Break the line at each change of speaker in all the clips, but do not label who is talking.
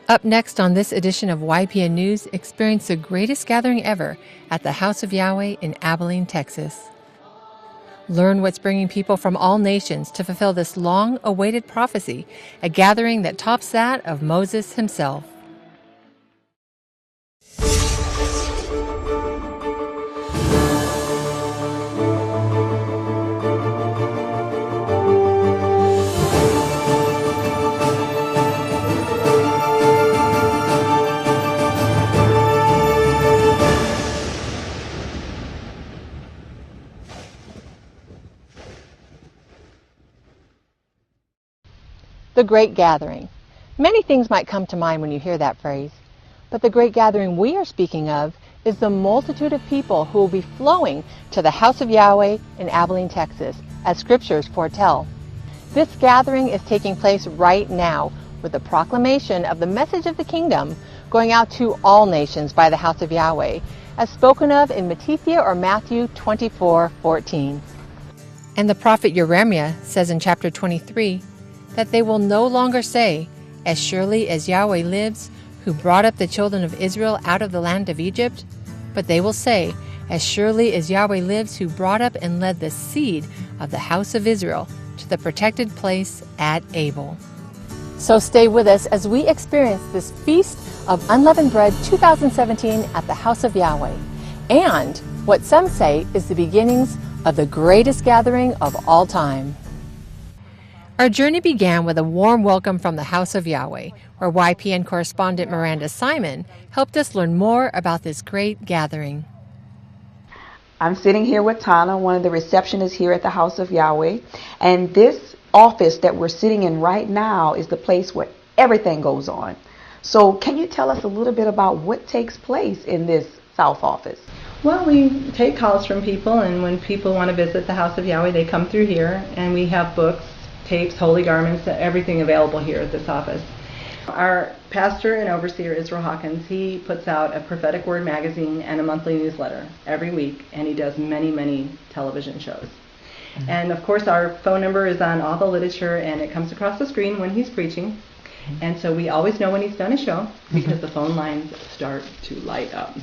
Up next on this edition of YPN News, experience the greatest gathering ever at the House of Yahweh in Abilene, Texas. Learn what's bringing people from all nations to fulfill this long-awaited prophecy, a gathering that tops that of Moses himself. The Great Gathering. Many things might come to mind when you hear that phrase, but the Great Gathering we are speaking of is the multitude of people who will be flowing to the House of Yahweh in Abilene, Texas, as scriptures foretell. This gathering is taking place right now with the proclamation of the message of the kingdom going out to all nations by the House of Yahweh, as spoken of in Matthew 24:14. And the prophet Jeremiah says in chapter 23, that they will no longer say, as surely as Yahweh lives, who brought up the children of Israel out of the land of Egypt, but they will say, as surely as Yahweh lives, who brought up and led the seed of the house of Israel to the protected place at Abel. So stay with us as we experience this Feast of Unleavened Bread 2017 at the House of Yahweh, and what some say is the beginnings of the greatest gathering of all time. Our journey began with a warm welcome from the House of Yahweh, where YPN correspondent Miranda Simon helped us learn more about this great gathering.
I'm sitting here with Tana, one of the receptionists here at the House of Yahweh, and this office that we're sitting in right now is the place where everything goes on. So can you tell us a little bit about what takes place in this South office?
Well, we take calls from people, and when people want to visit the House of Yahweh, they come through here, and we have books, tapes, holy garments, everything available here at this office. Our pastor and overseer, Israel Hawkins, he puts out a prophetic word magazine and a monthly newsletter every week, and he does many, many television shows. Mm-hmm. And of course, our phone number is on all the literature, and it comes across the screen when he's preaching. Mm-hmm. And so we always know when he's done a show, because the phone lines start to light up.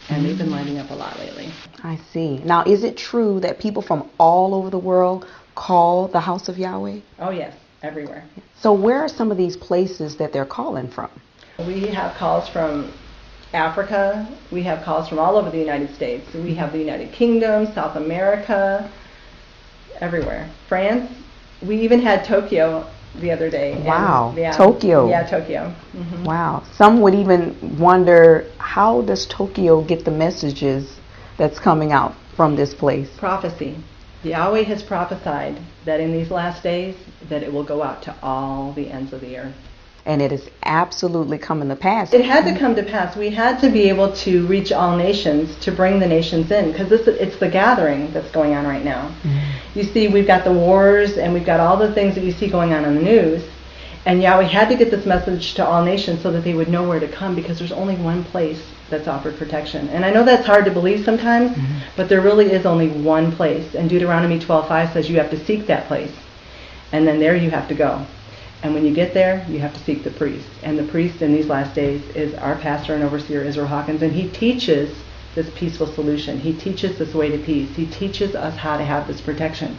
And they've been lighting up a lot lately.
I see. Now, is it true that people from all over the world call the House of Yahweh?
Oh yes, everywhere.
So where are some of these places that they're calling from?
We have calls from Africa. We have calls from all over the United States. We have the United Kingdom, South America, everywhere. France. We even had Tokyo the other day.
Wow.
And, yeah,
Tokyo.
Yeah, Tokyo. Mm-hmm.
Wow. Some would even wonder, how does Tokyo get the messages that's coming out from this place?
Prophecy. Yahweh has prophesied that in these last days that it will go out to all the ends of the earth.
And it is absolutely coming to pass.
It had to come to pass. We had to be able to reach all nations, to bring the nations in, because it's the gathering that's going on right now. Mm-hmm. You see, we've got the wars, and we've got all the things that you see going on in the news, and Yahweh had to get this message to all nations so that they would know where to come, because there's only one place that's offered protection. And I know that's hard to believe sometimes, but there really is only one place. And Deuteronomy 12:5 says you have to seek that place. And then there you have to go. And when you get there, you have to seek the priest. And the priest in these last days is our pastor and overseer, Israel Hawkins, and he teaches this peaceful solution. He teaches this way to peace. He teaches us how to have this protection.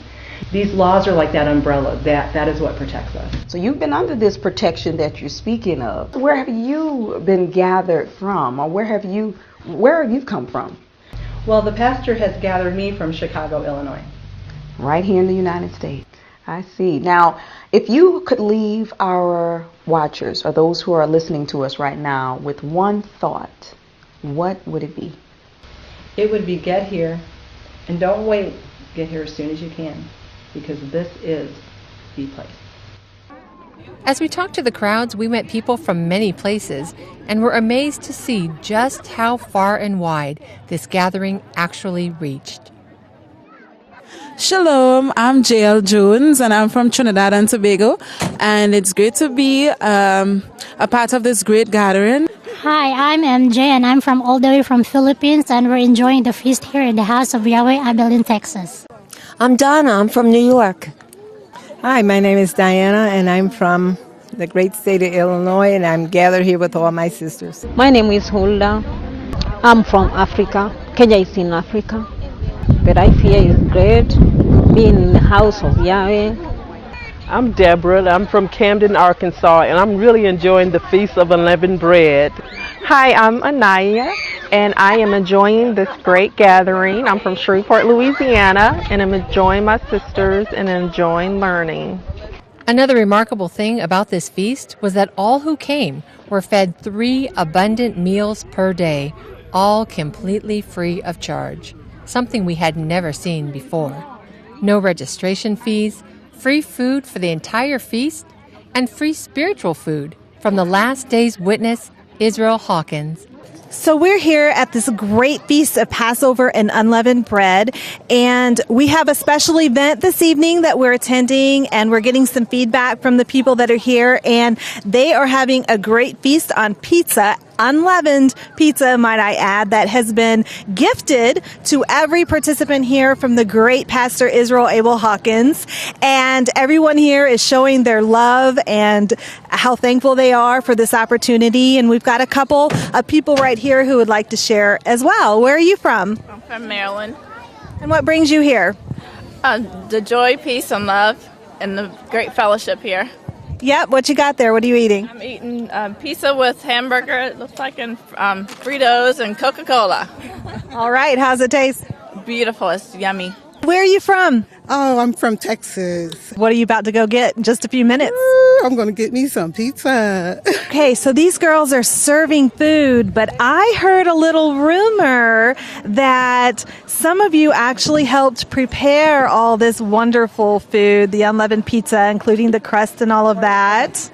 These laws are like that umbrella. That is what protects us.
So you've been under this protection that you're speaking of. Where have you been gathered from, or where have you come from?
Well, the pastor has gathered me from Chicago, Illinois.
Right here in the United States. I see. Now, if you could leave our watchers, or those who are listening to us right now, with one thought, what would it be?
It would be get here, and don't wait. Get here as soon as you can, because this is the place.
As we talked to the crowds, we met people from many places and were amazed to see just how far and wide this gathering actually reached.
Shalom, I'm JL Jones, and I'm from Trinidad and Tobago, and it's great to be a part of this great gathering.
Hi, I'm MJ, and I'm from all the way from Philippines, and we're enjoying the feast here in the House of Yahweh, Abilene, Texas.
I'm Donna. I'm from New York.
Hi, my name is Diana, and I'm from
the great state of Illinois, and I'm gathered here with all my sisters.
My name is Hulda. I'm from Africa. Kenya is in Africa. But I feel it's great being in the house of Yahweh.
I'm Deborah. I'm from Camden, Arkansas, and I'm really enjoying the Feast of Unleavened Bread.
Hi, I'm Anaya, and I am enjoying this great gathering. I'm from Shreveport, Louisiana, and I'm enjoying my sisters and enjoying learning.
Another remarkable thing about this feast was that all who came were fed 3 abundant meals per day, all completely free of charge, something we had never seen before. No registration fees, free food for the entire feast, and free spiritual food from the last day's witness, Israel Hawkins.
So we're here at this great feast of Passover and unleavened bread, and we have a special event this evening that we're attending, and we're getting some feedback from the people that are here, and they are having a great feast on pizza, unleavened pizza, might I add, that has been gifted to every participant here from the great Pastor Israel Abel Hawkins. And everyone here is showing their love and how thankful they are for this opportunity. And we've got a couple of people right here who would like to share as well. Where are you from?
I'm from Maryland.
And what brings you here?
The joy, peace, and love, and the great fellowship here.
Yep, what you got there? What are you eating?
I'm eating pizza with hamburger, it looks like, and Fritos and Coca-Cola.
All right, how's it taste?
Beautiful, it's yummy.
Where are you from?
Oh, I'm from Texas.
What are you about to go get in just a few minutes?
I'm going to get me some pizza.
Okay, so these girls are serving food, but I heard a little rumor that some of you actually helped prepare all this wonderful food, the unleavened pizza, including the crust and all of that.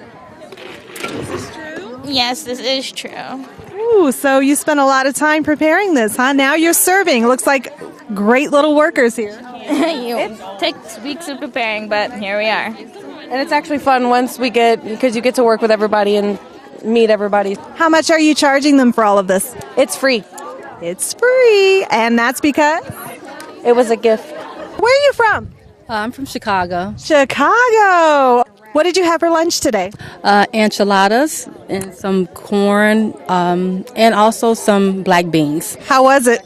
Is this true? Yes, this is true.
Ooh, so you spent a lot of time preparing this, huh? Now you're serving. Looks like great little workers here.
It takes weeks of preparing, but here we are.
And it's actually fun once we because you get to work with everybody and meet everybody.
How much are you charging them for all of this?
It's free.
It's free. And that's because?
It was a gift.
Where are you from?
I'm from Chicago.
Chicago. What did you have for lunch today?
Enchiladas and some corn and also some black beans.
How was it?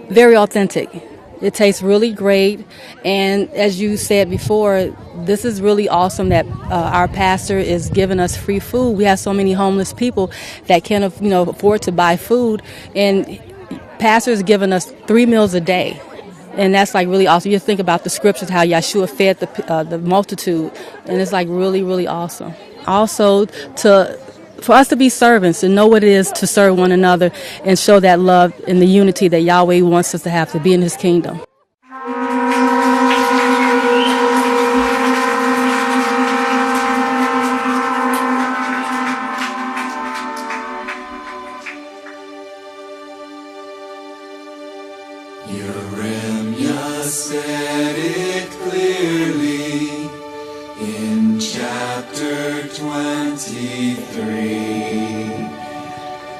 Very authentic. It tastes really great, and as you said before, this is really awesome that our pastor is giving us free food. We have so many homeless people that can't afford to buy food, and pastor is giving us 3 meals a day, and that's like really awesome. You think about the scriptures, how Yeshua fed the multitude, and it's like really, really awesome. Also, for us to be servants and know what it is to serve one another and show that love and the unity that Yahweh wants us to have to be in His kingdom.
Yeremia said it clearly in chapter 23.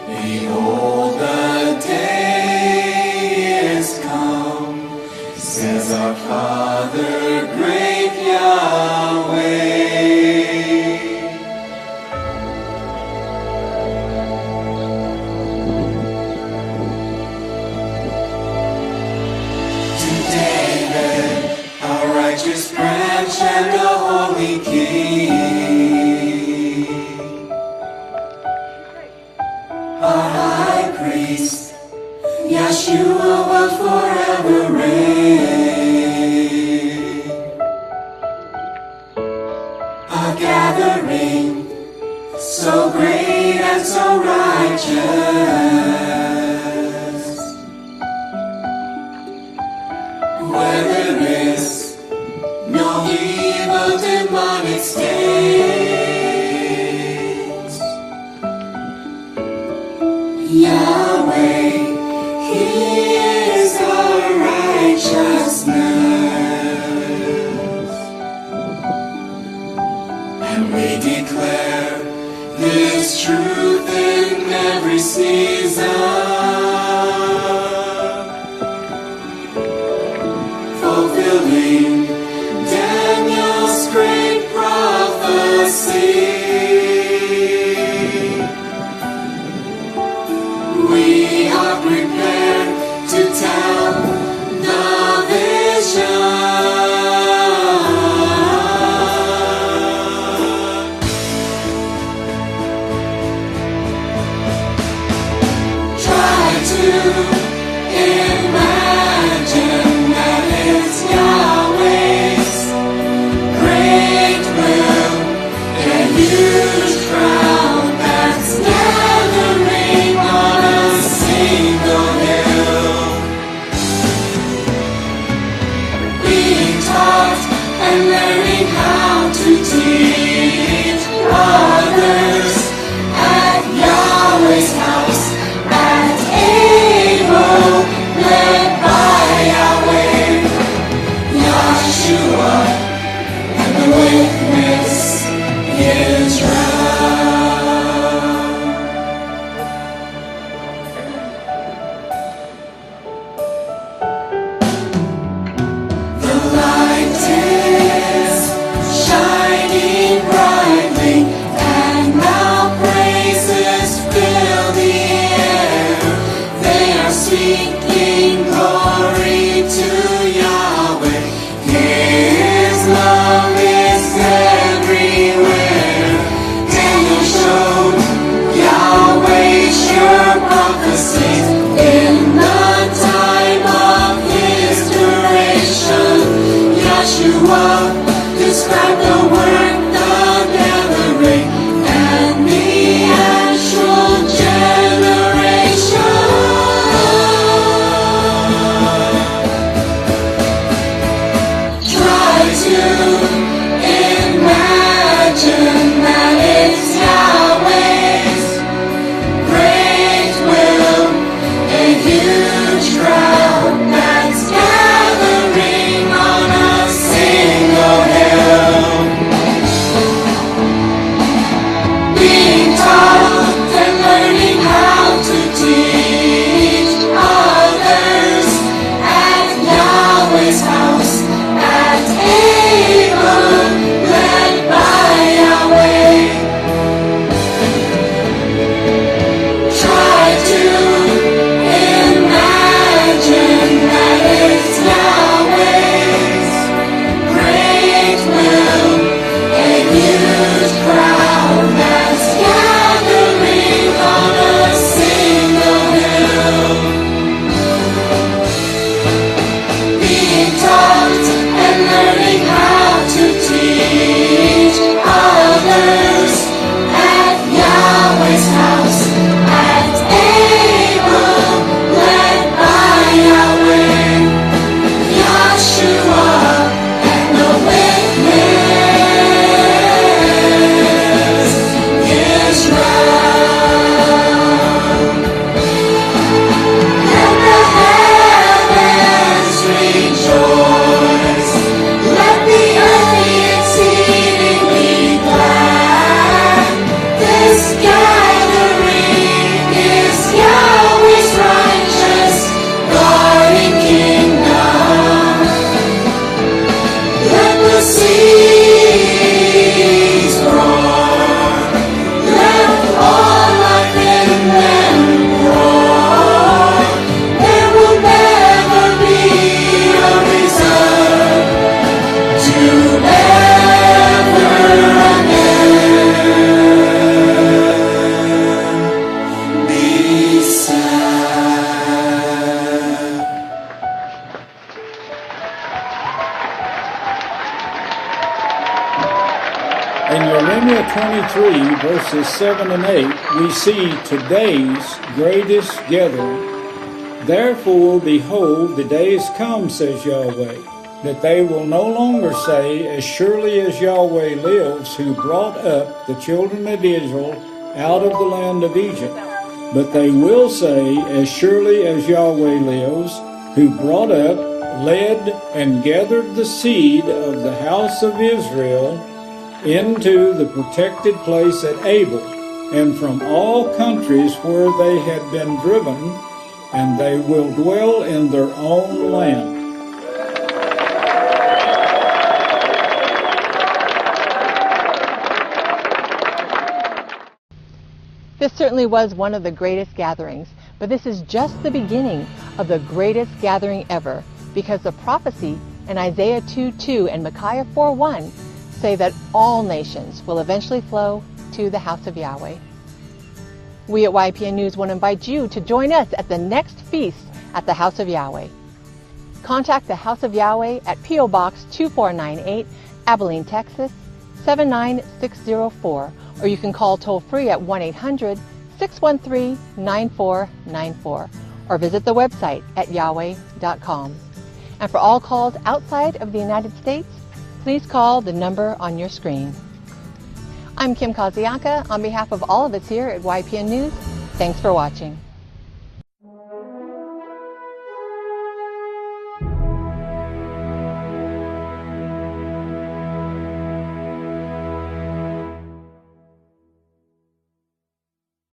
Behold, the day is come, says our Father, great Yahweh. To David, our righteous branch and a holy King, our high priest, Yeshua will forever reign. A gathering so great and so righteous, where there is no evil demonic states. Yahweh, He is our righteousness, and we declare this truth in every season, fulfilling Daniel's great prophecy. we are prepared to tell the vision. Try to imagine that it's Yahweh's great will, a huge crowd that's gathering on a single hill, being taught and learning how to teach others at Yahweh's house, at Able, led by Yahweh, Yahshua, and the witness Israel. The light is shining brightly, and now praises fill the air. They are speaking glory to Yahweh. His love is everywhere. Daniel showed Yahweh's sure prophecies in the time of his duration. Yahshua described the work, the gathering, and the actual generation. Try to imagine that it's Yahweh's great will, a huge crowd that's gathering on a single hill, being taught and learning how to teach others at Yahweh's house, at Able, led by Yahweh. Try to imagine that it's Yahweh's great will, a huge crowd that's gathering on a single hill, being taught and learning how to teach others at Yahweh's house, at Able, led by Yahweh, Yahshua, and the witness Israel. Let the heavens rejoice, let the earth be exceedingly glad. This gathering is Yahweh's righteous, guarding kingdom. Let the seas roar, let all life in them roar. There will never be a reserve to ever again be sad.
In Jeremiah 23, verses 7 and 8, we see today's greatest gathering. Therefore, behold, the days come, says Yahweh, that they will no longer say, as surely as Yahweh lives, who brought up the children of Israel out of the land of Egypt. But they will say, as surely as Yahweh lives, who brought up, led, and gathered the seed of the house of Israel into the protected place at Abel, and from all countries where they had been driven, and they will dwell in their own land.
This certainly was one of the greatest gatherings, But this is just the beginning of the greatest gathering ever, because the prophecy in Isaiah 2:2 and Micaiah 4:1 say that all nations will eventually flow to the house of Yahweh. We at YPN News want to invite you to join us at the next feast at the house of Yahweh. Contact the House of Yahweh at P.O. Box 2498, Abilene, Texas 79604, or you can call toll-free at 1-800-613-9494, or visit the website at yahweh.com. And for all calls outside of the United States, please call the number on your screen. I'm Kim Kaziaka on behalf of all of us here at YPN News. Thanks for watching.